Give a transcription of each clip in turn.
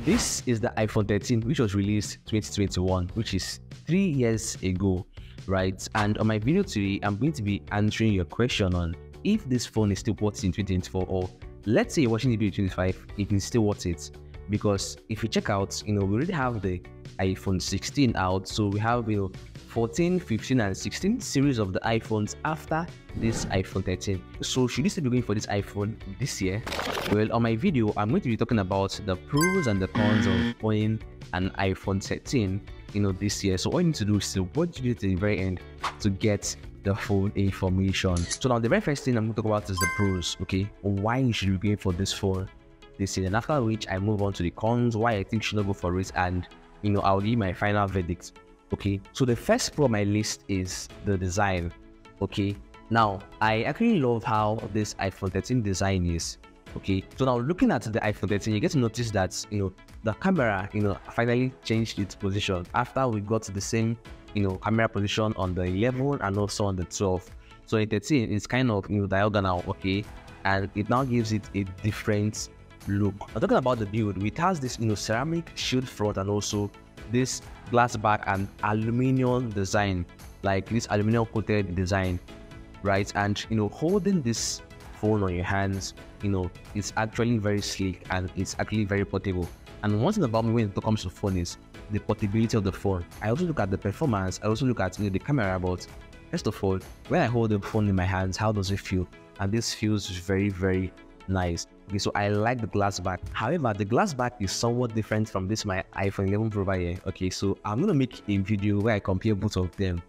This is the iPhone 13, which was released 2021, which is 3 years ago, right? And on my video today, I'm going to be answering your question on if this phone is still worth it in 2024, or let's say you're watching the video 25, it is still worth it. Because if you check out, we already have the iPhone 16 out, so we have 14, 15, and 16 series of the iPhones after this iPhone 13. So should you still be going for this iPhone this year? Well, on my video, I'm going to be talking about the pros and the cons of owning an iPhone 13, this year. So all you need to do is to watch the video to the very end to get the full information. So now the very first thing I'm going to talk about is the pros, okay? Why you should be going for this phone this year, and after which I move on to the cons, why I think you should not go for it, and I'll give my final verdict. Okay, so the first pro on my list is the design. Okay, now I actually love how this iPhone 13 design is. Okay, so now looking at the iPhone 13, you get to notice that the camera finally changed its position after we got the same camera position on the 11 and also on the 12. So in 13 it's kind of diagonal, okay, and it now gives it a different look. I'm talking about the build. It has this ceramic shield front and also this glass back and aluminum design, like this aluminum coated design, right? And holding this phone on your hands, it's actually very sleek and it's actually very portable. And one thing about me when it comes to phone is the portability of the phone. I also look at the performance, I also look at the camera, but first of all, when I hold the phone in my hands, how does it feel? And this feels very, very nice. Okay, so I like the glass back. However, the glass back is somewhat different from this my iPhone 11 Pro here. Okay, so I'm gonna make a video where I compare both of them.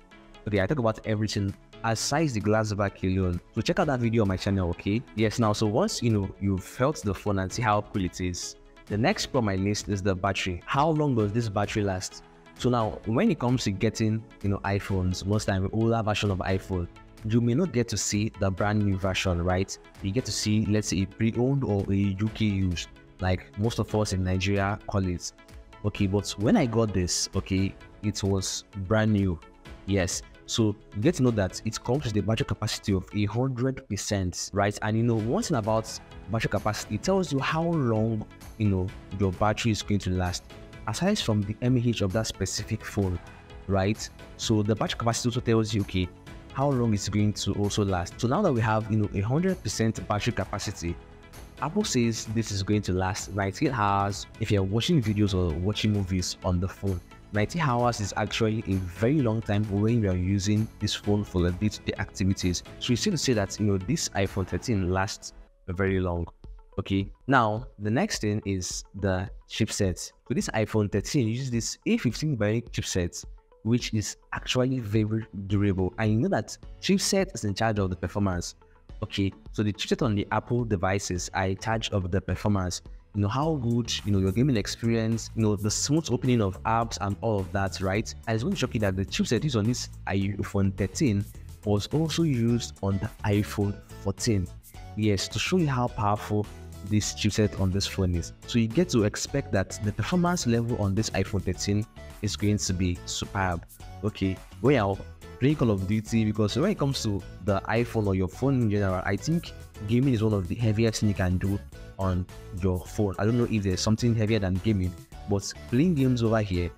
Okay, I talk about everything aside the glass back alone. So check out that video on my channel. Okay, yes. Now, so once you've felt the phone and see how cool it is, the next pro on my list is the battery. How long does this battery last? So now, when it comes to getting iPhones, most time older version of iPhone, you may not get to see the brand new version, right? You get to see, let's say, a pre-owned or a UK used, like most of us in Nigeria call it. Okay, but when I got this, okay, it was brand new. Yes, so you get to know that it comes with the battery capacity of 100%, right? And one thing about battery capacity, it tells you how long your battery is going to last, aside from the mAh of that specific phone, right? So the battery capacity also tells you, okay, how long it's going to also last. So now that we have 100% battery capacity, Apple says this is going to last 19 hours if you're watching videos or watching movies on the phone. 90 hours is actually a very long time when you are using this phone for the day-to-day activities. So you see to say that this iPhone 13 lasts very long. Okay, now the next thing is the chipset. So this iPhone 13 uses this A15 Bionic chipset, which is actually very durable. And you know that chipset is in charge of the performance. Okay, so the chipset on the Apple devices are in charge of the performance. How good your gaming experience, the smooth opening of apps and all of that, right? And it's going to shock you that the chipset used on this iPhone 13 was also used on the iPhone 14. Yes, to show you how powerful this chipset on this phone is. So you get to expect that the performance level on this iPhone 13 is going to be superb. Okay, well, playing Call of Duty, because when it comes to the iPhone or your phone in general, I think gaming is one of the heaviest things you can do on your phone. I don't know if there's something heavier than gaming, but playing games over here,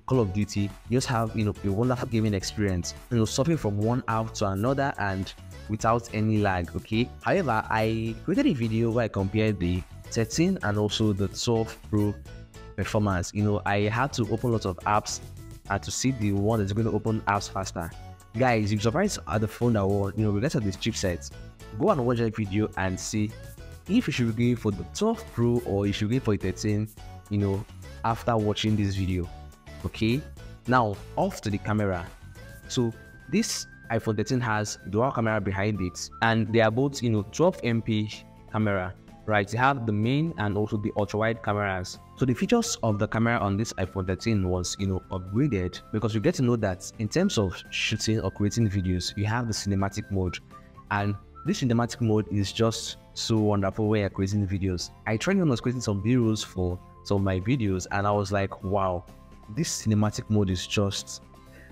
Call of Duty, you just have a wonderful gaming experience, surfing from one app to another and without any lag. Okay, however, I created a video where I compared the 13 and also the 12 Pro performance. I had to open lots of apps and to see the one that's going to open apps faster. Guys, if you're surprised at the phone that won, regardless of this chipset, go and watch that video and see if you should be going for the 12 Pro or you should go for the 13, after watching this video. Okay, now off to the camera. So this iPhone 13 has dual camera behind it, and they are both 12 MP camera, right? They have the main and also the ultra wide cameras. So the features of the camera on this iPhone 13 was upgraded, because you get to know that in terms of shooting or creating videos, you have the cinematic mode, and this cinematic mode is just so wonderful when you're creating videos. I tried when I was creating some videos for some of my videos, and I was like, wow, this cinematic mode is just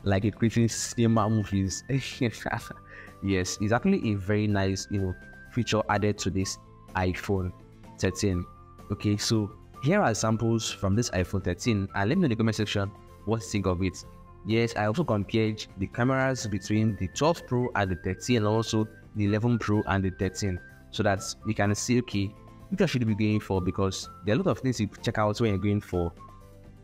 like a creating cinema movies. Yes, it's actually a very nice feature added to this iPhone 13. Okay, so Here are samples from this iPhone 13 and let me know in the comment section what you think of it. Yes, I also compared the cameras between the 12 Pro and the 13 and also the 11 Pro and the 13 so that you can see, okay, which one should you be going for, because there are a lot of things you check out when you're going for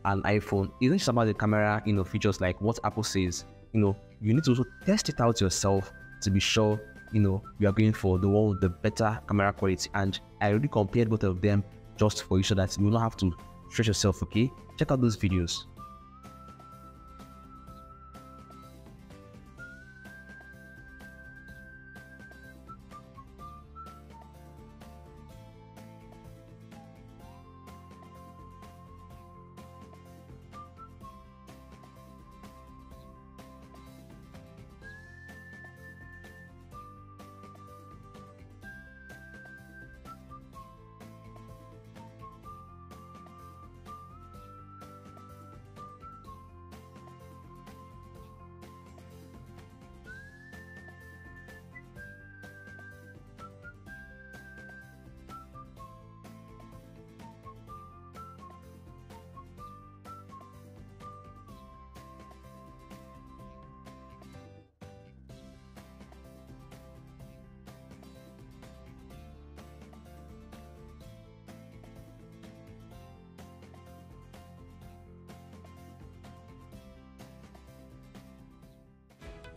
an iPhone. It's not just about the camera, features like what Apple says. You need to also test it out yourself to be sure, you are going for the one with the better camera quality. And I already compared both of them just for you so that you will not have to stress yourself, okay? Check out those videos.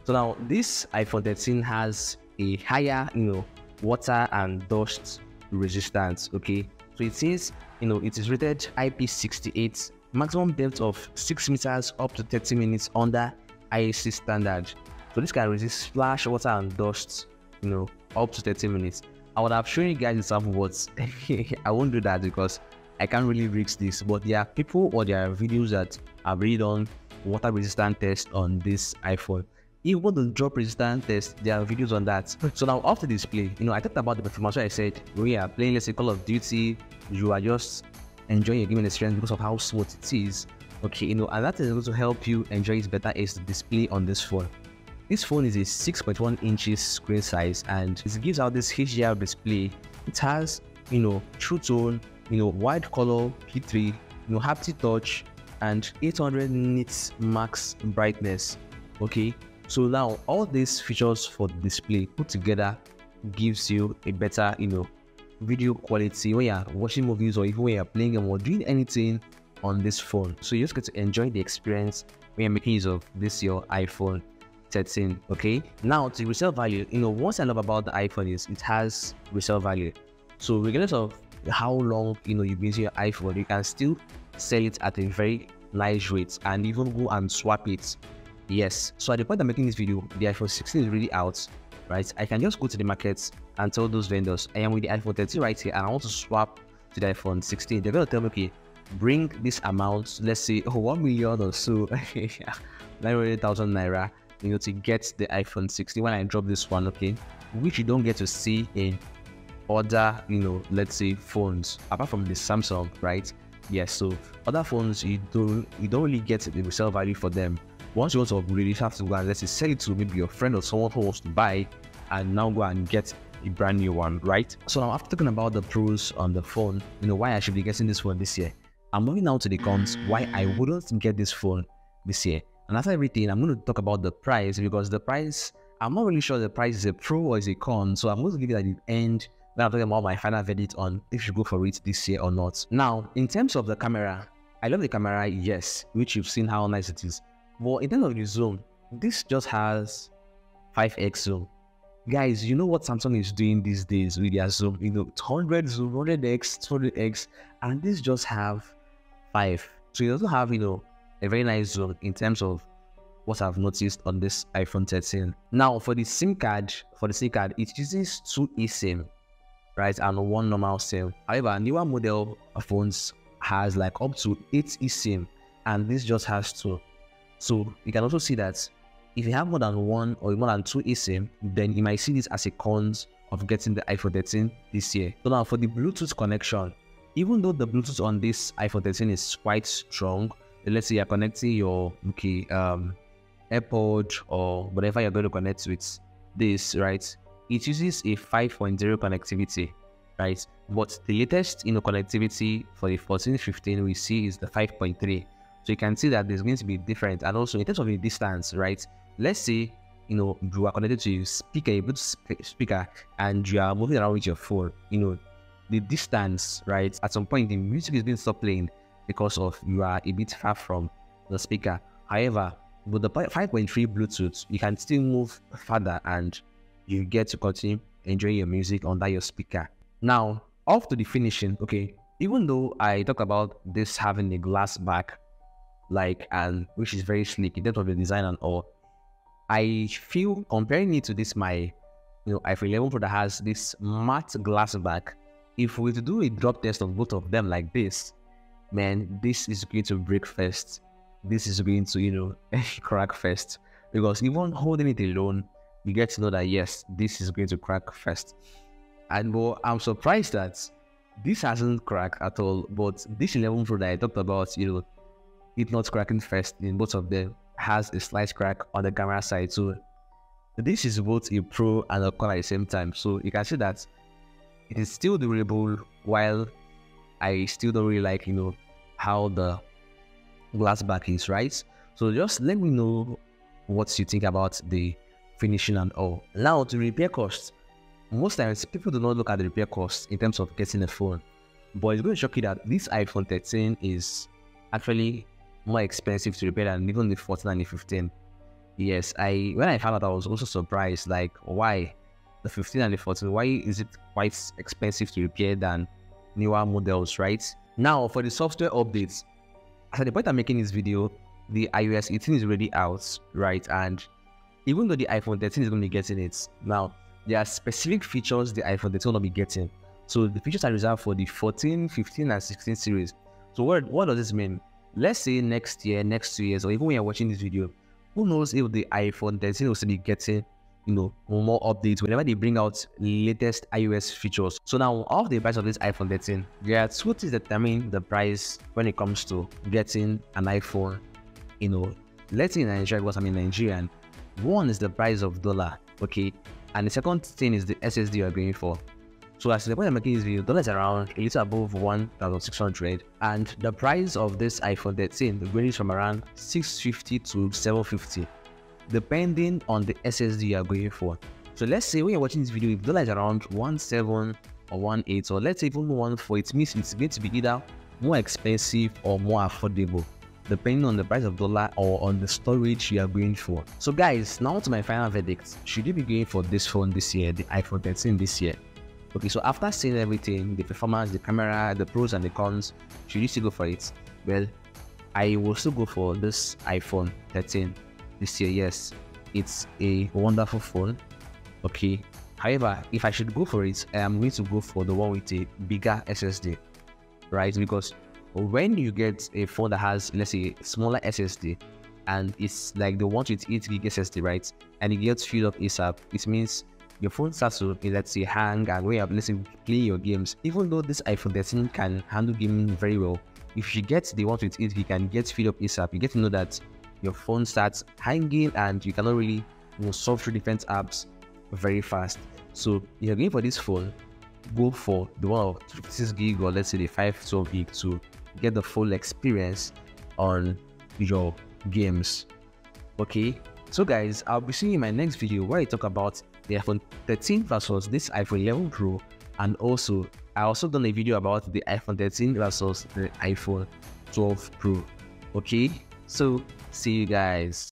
So now this iPhone 13 has a higher, water and dust resistance, okay? So it says, it is rated IP68, maximum depth of 6 meters up to 30 minutes under IEC standard. So this can resist splash, water and dust, up to 30 minutes. I would have shown you guys the sample, but I won't do that because I can't really risk this. But there are people or there are videos that have really done water resistant test on this iPhone. Even the drop resistant test, there are videos on that. So now after display, I talked about the performance. I said we are playing, let's say, Call of Duty, you are just enjoying your gaming experience because of how smooth it is. Okay, and that is going to help you enjoy it better is the display on this phone. This phone is a 6.1 inches screen size and it gives out this HDR display. It has, True Tone, wide color P3, haptic touch, and 800 nits max brightness. Okay. So now all these features for the display put together gives you a better, video quality when you're watching movies or even when you're playing game or doing anything on this phone. So you just get to enjoy the experience when you're making use of this your iPhone 13. Okay. Now to resale value, what I love about the iPhone is it has resale value. So regardless of how long you've been using your iPhone, you can still sell it at a very nice rate and even go and swap it. Yes, so at the point I'm making this video, the iPhone 16 is really out, right? I can just go to the markets and tell those vendors, I am with the iPhone 13 right here and I want to swap to the iPhone 16. They're going to tell me, okay, bring this amount, let's say 1 million or so, 900,000 naira, to get the iPhone 16 when I drop this one, okay? Which you don't get to see in other, let's say phones, apart from the Samsung, right? Yes, so other phones, you don't really get the resale value for them. Once you want to upgrade, you have to go and let's say sell it to maybe your friend or someone who wants to buy and now go and get a brand new one, right? So now after talking about the pros on the phone, why I should be getting this phone this year, I'm moving now to the cons why I wouldn't get this phone this year. And after everything, I'm going to talk about the price because the price, I'm not really sure the price is a pro or is a con. So I'm going to give it at the end when I'm talking about my final verdict on if you go for it this year or not. Now, in terms of the camera, I love the camera, yes, which you've seen how nice it is. But in terms of the zoom, this just has 5x zoom. Guys, you know what Samsung is doing these days with their zoom? 100 zoom, 100x, 200x, and this just have 5. So you also have, a very nice zoom in terms of what I've noticed on this iPhone 13. Now, for the SIM card, it uses 2 eSIM, right, and 1 normal SIM. However, newer model phones has like up to 8 eSIM, and this just has 2. So you can also see that if you have more than 1 or more than 2 eSIM, then you might see this as a cons of getting the iPhone 13 this year. So now for the Bluetooth connection, even though the Bluetooth on this iPhone 13 is quite strong, let's say you're connecting your AirPod or whatever you're going to connect with this, right? It uses a 5.0 connectivity, right? but the latest connectivity for the 14-15 we see is the 5.3. So you can see that there's going to be different. And also in terms of the distance, right? Let's say you are connected to a speaker, a Bluetooth speaker, and you are moving around with your phone. The distance, right? At some point, the music is going to stop playing because of you are a bit far from the speaker. However, with the 5.3 Bluetooth, you can still move further and you get to continue enjoying your music under your speaker. Now, off to the finishing. Okay, even though I talked about this having a glass back, and which is very sleek in terms of the design and all, I feel comparing it to this my iPhone 11 Pro that has this matte glass back, if we were to do a drop test of both of them like this, man, this is going to break first. This is going to crack first, because even holding it alone, you get to know that yes, this is going to crack first. And I'm surprised that this hasn't cracked at all, but this 11 Pro that I talked about, it not cracking first in both of them, has a slight crack on the camera side. So this is both a pro and a con at the same time. So you can see that it is still durable, while I still don't really like how the glass back is, right? So just let me know what you think about the finishing and all. Now to repair costs. Most times people do not look at the repair costs in terms of getting a phone, but it's going to shock you that this iPhone 13 is actually more expensive to repair than even the 14 and the 15. Yes, when I found out, I was also surprised, like, why the 15 and the 14, why is it quite expensive to repair than newer models, right? Now for the software updates, at the point I'm making this video, the iOS 18 is already out, right? And even though the iPhone 13 is going to be getting it, now there are specific features the iPhone 13 will not be getting. So the features are reserved for the 14, 15 and 16 series. So what does this mean? Let's say next year, next 2 years, or even when you're watching this video, who knows if the iPhone 13 will still be getting more updates whenever they bring out latest iOS features. So now, off the price of this iPhone 13, there are two things that determine the price when it comes to getting an iPhone. Let's say in Nigeria, because I'm in Nigerian, one is the price of dollar, okay, and the second thing is the SSD you're going for. So as the point I'm making this video, dollar is around a little above 1,600, and the price of this iPhone 13 ranges from around 650 to 750, depending on the SSD you are going for. So let's say when you're watching this video, if dollar is around 1.7 or 1.8, or let's say even 1.4, it means it's going to be either more expensive or more affordable, depending on the price of dollar or on the storage you are going for. So guys, now to my final verdict. Should you be going for this phone this year, the iPhone 13 this year? Okay, so after seeing everything, the performance, the camera, the pros and the cons, should you still go for it? Well, I will still go for this iPhone 13 this year. Yes, it's a wonderful phone, okay. However, if I should go for it, I am going to go for the one with a bigger SSD, right? Because when you get a phone that has, let's say, a smaller SSD, and it's like the one with 8 gig SSD, right, and it gets filled up ASAP, it means your phone starts to, let's say, hang, and when you're, let's say, playing your games, even though this iPhone 13 can handle gaming very well, if you get the one with 8 gig and get filled up ASAP, you get to know that your phone starts hanging and you cannot really solve through different apps very fast. So if you're going for this phone, go for the one of 56 gig or let's say the 512 gig to get the full experience on your games. Okay, so guys, I'll be seeing you in my next video where I talk about the iPhone 13 versus this iPhone 11 Pro, and also I also done a video about the iPhone 13 versus the iPhone 12 Pro. Okay, so see you guys.